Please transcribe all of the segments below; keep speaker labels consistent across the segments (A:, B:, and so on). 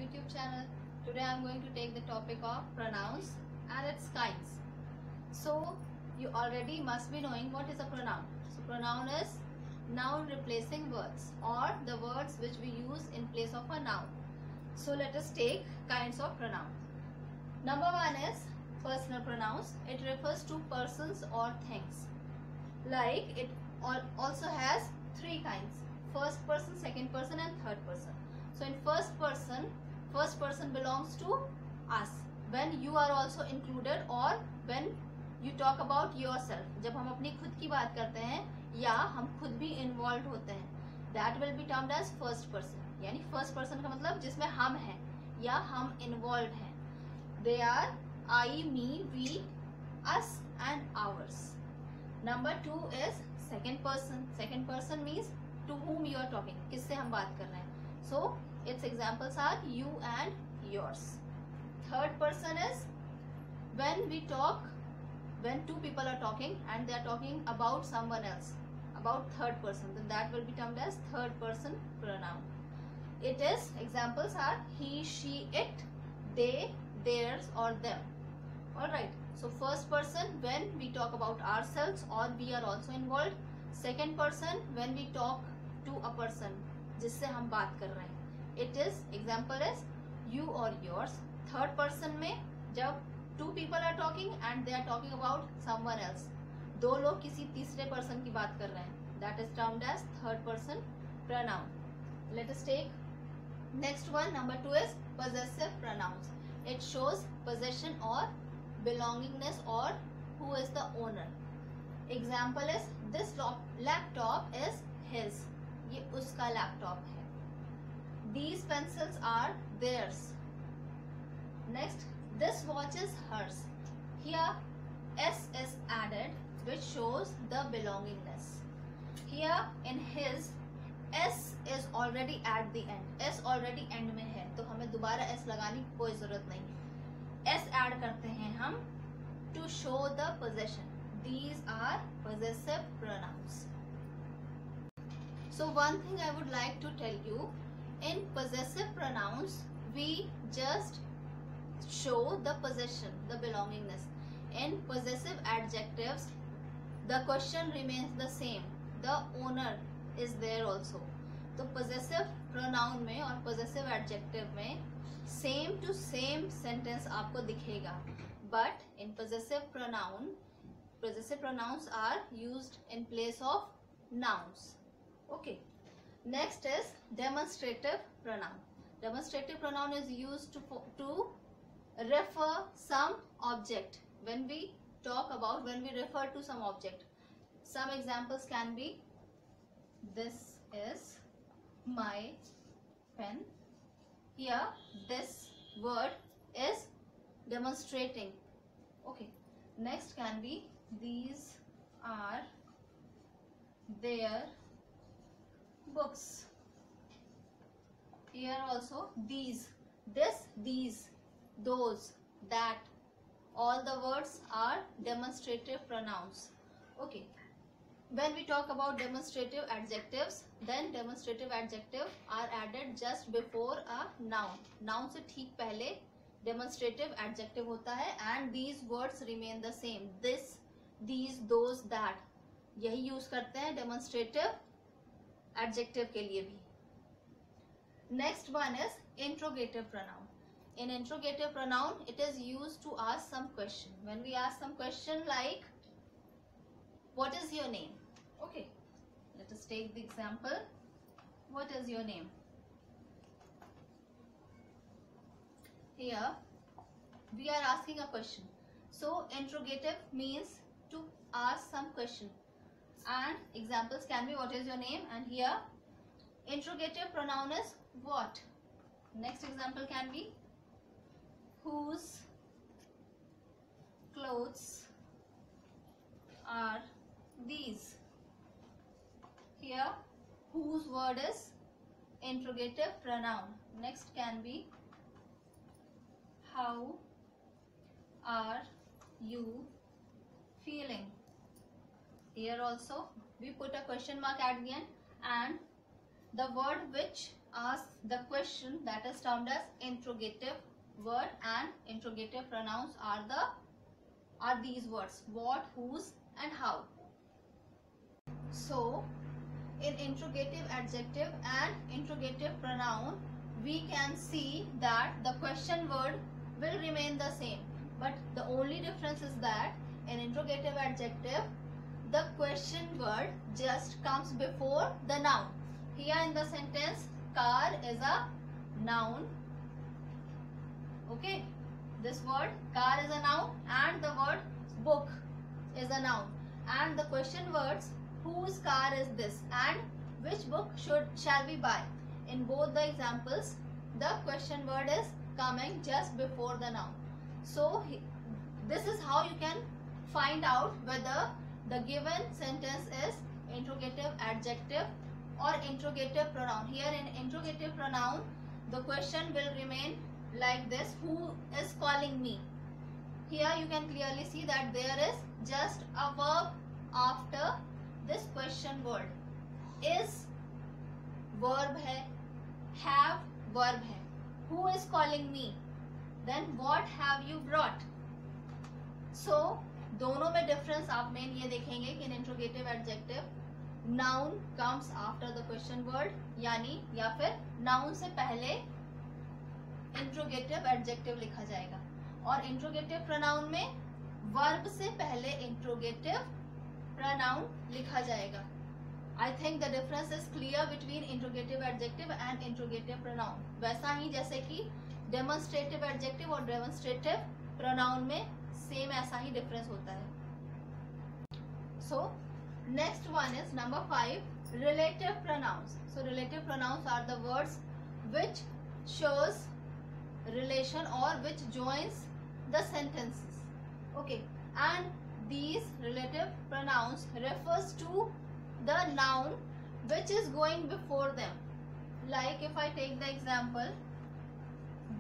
A: YouTube channel. Today I am going to take the topic of pronouns and its kinds. So you already must be knowing what is a pronoun. So pronoun is noun replacing words or the words which we use in place of a noun. So let us take kinds of pronoun. Number one is personal pronouns. It refers to persons or things. Like it also has three kinds: first person, second person and third person. So in first person belongs to us when you are also included or when you talk about yourself. जब हम अपनी खुद की बात करते हैं या हम खुद भी इन्वॉल्व होते हैं, that will be termed as first person. यानी first person का मतलब जिसमें हम हैं या हम involved हैं. They are I, me, we, us and ours. Number two is second person. Second person means to whom you are talking. किससे हम बात कर रहे हैं. So its examples are you and yours. Third person is when two people are talking and they are talking about someone else, about third person, then that will be termed as third person pronoun. It is examples are he, she, it, they, theirs or them. Alright, so first person when we talk about ourselves or we are also involved. Second person when we talk to a person जिससे हम बात कर रहे हैं. It is example is you or yours. Third person में जब two people are talking and they are talking about someone else, दो लोग किसी तीसरे person की बात कर रहे हैं, that is termed as third person pronoun. Let us take next one. Number two is possessive pronouns. It shows possession or belongingness or who is the owner. Example is this laptop is his. ये उसका laptop है. These pencils are theirs. Next, this watch is hers. Here s is added which shows the belongingness. Here in his s is already at the end. s already end में है तो हमें दोबारा s लगाने की कोई जरूरत नहीं है. s add करते हैं हम to show the possession. These are possessive pronouns. So one thing I would like to tell you, in possessive pronouns we just show the possession, the belongingness. In possessive adjectives the question remains the same, the owner is there also. तो possessive pronoun में और possessive adjective में same to same sentence आपको दिखेगा, but in possessive pronouns are used in place of nouns. Okay, next is demonstrative pronoun. Demonstrative pronoun is used to refer some object when we refer to some object. Some examples can be this is my pen. Here this word is demonstrating. Okay, next can be these are their books. Here also these, this, these, those, that, all the words are demonstrative pronouns. Okay, when we talk about demonstrative adjectives, then demonstrative adjectives are added just before a noun. Noun से ठीक पहले demonstrative adjective होता है and these words remain the same. This, these, those, that, यही use करते हैं demonstrative adjective के लिए भी. Next one is interrogative pronoun. In interrogative pronoun it is used to ask some question. When we ask some question like what is your name? Okay, let us take the example. What is your name? Here we are asking a question. So interrogative means to ask some question. And examples can be what is your name, and here interrogative pronoun is what. Next example can be whose clothes are these. Here whose word is interrogative pronoun. Next can be how are you feeling. Here also we put a question mark at the end and the word which ask the question that is termed as interrogative word, and interrogative pronouns are these words: what, whose, and how. So in interrogative adjective and interrogative pronoun, we can see that the question word will remain the same, but the only difference is that in interrogative adjective, the question word just comes before the noun. Here in the sentence, car is a noun. Okay, this word car is a noun, and the word book is a noun, and the question words whose car is this and which book shall we buy. In both the examples, the question word is coming just before the noun. So this is how you can find out whether the given sentence is interrogative adjective or interrogative pronoun. Here in interrogative pronoun, the question will remain like this: who is calling me? Here you can clearly see that there is just a verb after this question word. Is verb hai, have verb hai. Who is calling me? Then what have you brought? So दोनों में difference आप main ये देखेंगे कि in interrogative adjective noun comes after the question word, यानी या फिर noun से पहले इंट्रोगेटिव एडजेक्टिव लिखा जाएगा, और इंट्रोगेटिव प्रोनाउन में वर्ब से पहले इंट्रोगेटिव प्रोनाउन लिखा जाएगा. I think the difference is clear between interrogative adjective and interrogative pronoun. वैसा ही जैसे कि डेमोन्स्ट्रेटिव एडजेक्टिव और डेमोन्स्ट्रेटिव प्रोनाउन में सेम ऐसा ही डिफरेंस होता है. So next one is number 5, relative pronouns. So relative pronouns are the words which shows relation or which joins the sentences. Okay, and these relative pronouns refers to the noun which is going before them. Like if I take the example,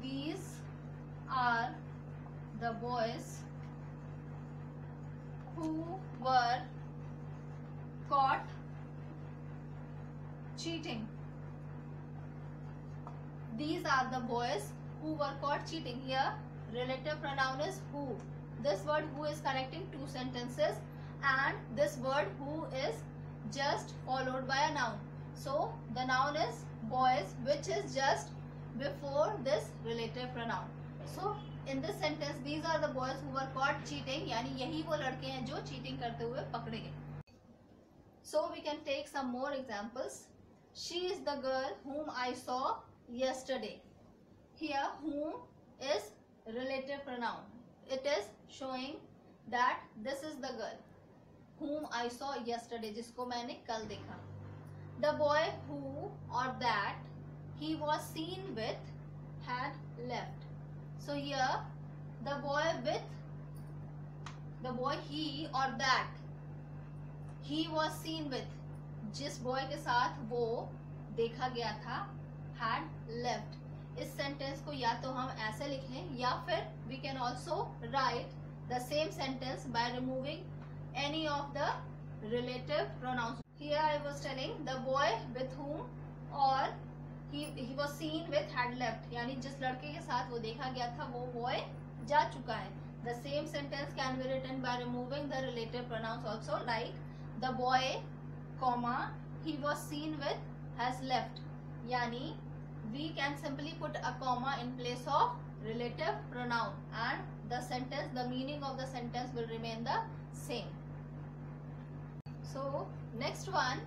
A: these are the boys who were caught cheating. These are the boys who were caught cheating. Here relative pronoun is who. This word who is connecting two sentences, and this word who is just followed by a noun. So the noun is boys, which is just before this relative pronoun. So in this sentence, these are the boys who were caught cheating, यानी यही वो लड़के हैं जो cheating करते हुए पकड़े गए. So we can take some more examples. She is the girl whom I saw yesterday. Here whom is relative pronoun. It is showing that this is the girl whom I saw yesterday, जिसको मैंने कल देखा. The boy who or that he was seen with had left. So here the boy with, the boy he or that he was seen with, जिस boy के साथ वो देखा गया था, had left. इस सेंटेंस को या तो हम ऐसे लिखें या फिर we can also write the same sentence by removing any of the relative pronouns. Here I was telling the boy with whom or he was seen with had left, यानी जिस लड़के के साथ वो देखा गया था वो boy जा चुका है. The same sentence can be written by removing the relative pronouns also, like the boy, comma, he was seen with has left, यानी we can simply put a comma in place of relative pronoun, and the sentence, the meaning of the sentence will remain the same. So next one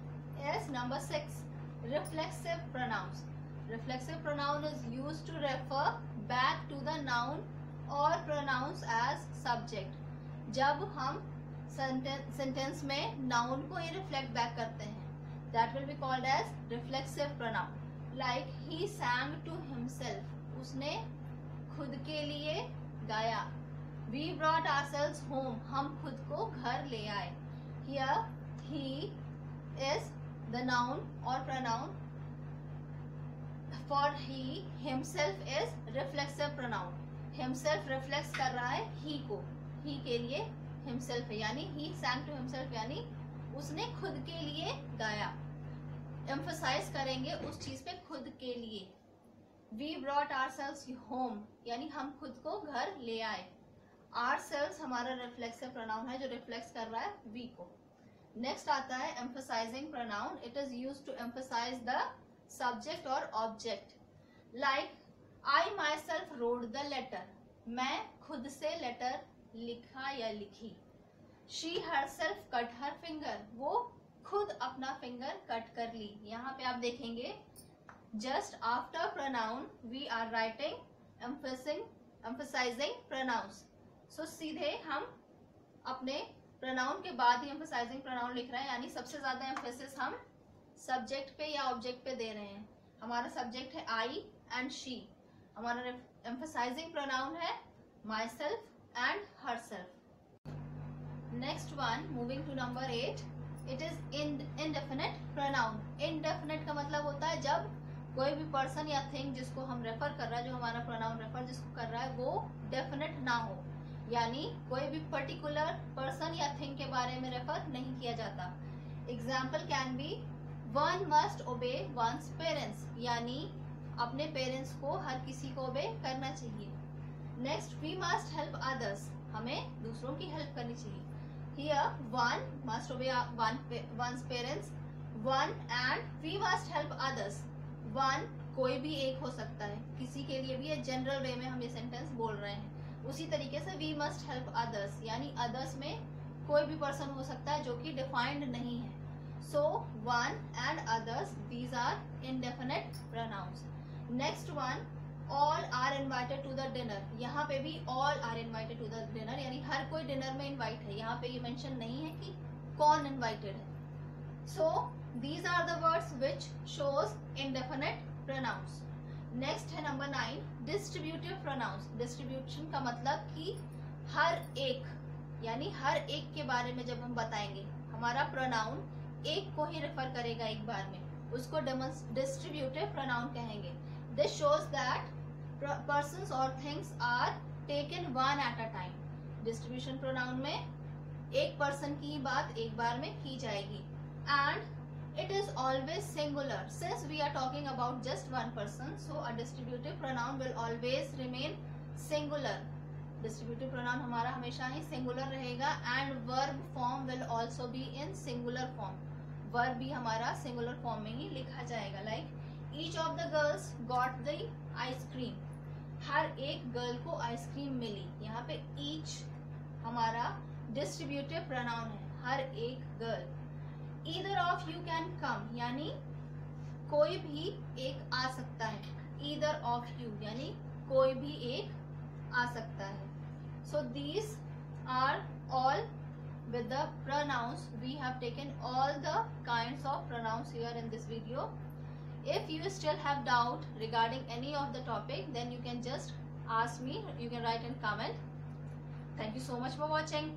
A: is number 6, reflexive pronouns. Reflexive pronoun is used to refer back to the noun or pronouns as subject. जब हम sentence में noun को ही reflect back करते हैं, that will be called as reflexive pronoun. Like he sang to himself. उसने खुद के लिए गाया. We brought ourselves home. हम खुद को घर ले आए. Here he is the noun or pronoun. For he, himself is reflexive pronoun. Himself reflects कर रहा है he को. He के लिए himself है, यानी he sang to himself, यानी उसने खुद के लिए गाया. एम्फसाइज करेंगे उस चीज पे खुद के लिए। वी ब्रॉट आवरसेल्व्स होम, यानी हम खुद को घर ले आए। आवरसेल्व्स हमारा रिफ्लेक्सिव प्रोनाउन है जो रिफ्लेक्स कर रहा है वी को। नेक्स्ट आता है emphasising pronoun. It is used to emphasise the subject और object. Like I myself rode the letter, मैं खुद से लेटर लिखा या लिखी। She herself cut her finger, वो खुद अपना फिंगर कट कर ली। यहाँ पे आप देखेंगे just after pronoun we are writing emphasising pronouns. So सीधे हम अपने प्रोनाउन के बाद ही एम्फसाइजिंग प्रोनाउन लिख रहे हैं, यानी सबसे ज्यादा एम्फेसिस हम सब्जेक्ट पे या ऑब्जेक्ट पे दे रहे हैं। हमारा सब्जेक्ट है आई एंड शी, हमारा एम्फसाइजिंग प्रोनाउन है myself and herself. Next one, moving to number 8, it is indefinite pronoun. Indefinite का मतलब होता है जब कोई भी पर्सन या थिंग जिसको हम रेफर कर रहा है, जो हमारा प्रोनाउन रेफर जिसको कर रहा है, वो डेफिनेट ना हो, यानी कोई भी पर्टिकुलर पर्सन या थिंग के बारे में रेफर नहीं किया जाता। Example can be one must obey one's parents, यानी अपने पेरेंट्स को हर किसी को ओबे करना चाहिए। Next, we must help others, हमें दूसरों की हेल्प करनी चाहिए। Here one must obey one's parents, one and we must help others. One कोई भी एक हो सकता है, किसी के लिए भी ये जनरल वे में हम ये सेंटेंस बोल रहे हैं। उसी तरीके से वी मस्ट हेल्प अदर्स, यानी अदर्स में कोई भी पर्सन हो सकता है जो कि डिफाइंड नहीं है। So one and others, these are indefinite pronouns. Next one, all are invited to the dinner. यहाँ पे भी all are invited to the dinner, यानी हर कोई डिनर में इनवाइट है। यहाँ पे ये मेंशन नहीं है कि कौन इनवाइटेड है। सो these are the words which shows indefinite pronouns. Next है नंबर 9, distributive pronouns. Distribution का मतलब कि हर एक, यानी हर एक के बारे में जब हम बताएंगे, हमारा प्रोनाउन एक को ही रेफर करेगा एक बार में, उसको डिस्ट्रीब्यूटिव प्रोनाउन कहेंगे। This shows that persons or things are taken one at a time. Distribution pronoun में एक पर्सन की बात एक बार में की जाएगी। And it is always singular. Since we are talking about just one person, so a distributive pronoun will always remain singular. Distributive pronoun हमारा हमेशा ही singular रहेगा and verb form will also be in singular form. Verb भी हमारा singular form में ही लिखा जाएगा। Like each of the girls got the ice cream. हर एक girl को आइसक्रीम मिली। यहाँ पे each हमारा distributive pronoun है, हर एक girl. Either of you can come, यानी कोई भी एक आ सकता है। Either of you यानी कोई भी एक आ सकता है। So these are all with the pronouns. We have taken all the kinds of pronouns here in this video. If you still have doubt regarding any of the topic, then you can just ask me. You can write in comment. Thank you so much for watching.